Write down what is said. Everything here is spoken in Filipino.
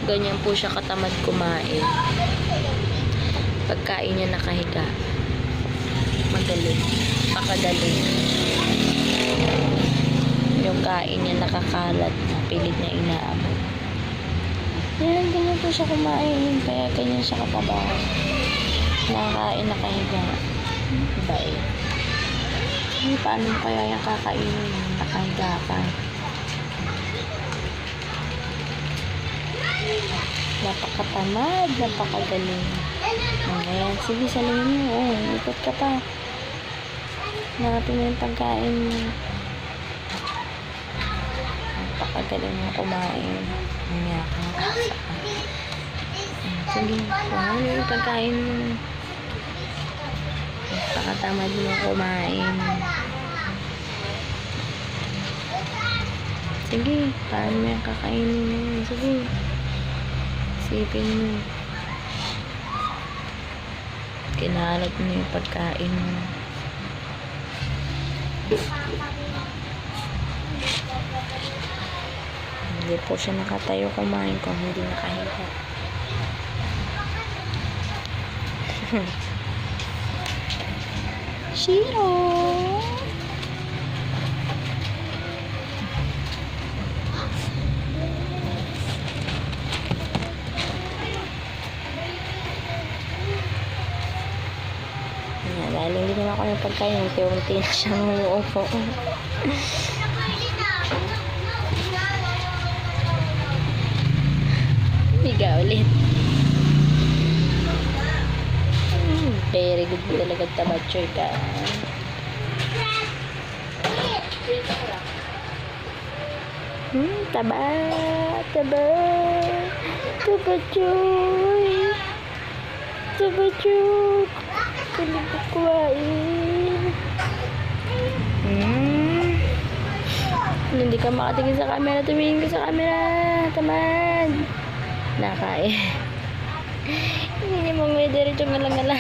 Ganyan po siya katamad kumain. Pagkain niya nakahiga. Magaling. Pakagaling. Yung kain niya nakakalat. Pilit niya inaabot. Yan, ganyan po siya kumain. Kaya ganyan siya kataba. Nakakain nakahiga. Iba eh. Paano kaya yung kakainin? Nakahiga ka. Napakatamad, napakagaling. Ayan, sige, salingin mo. Oh, ikot ka pa. Hanapin mo yung pagkain mo. Napakagaling mo kumain. Ayan, sige, ano yung pagkain mo? Napakatamad mo kumain. Sige, paano mo yung kakainin mo? Sige. Isipin mo. Kinalat mo yung pagkain mo. Hindi po siya nakatayo kumain kung hindi nakahiga. Shiro! Dahil hindi naman ako yung pagkain, unti-unti na siyang umuupo. Higa ulit. Very good talaga tabachoy ka. Taba, taba, tabachoy. Tabachoy. Kulit ko kumain. Hindi ka makatingin sa camera. Tumingin ka sa camera. Tamad. Nakain. Hindi mo may diretso ngalang-ngalang.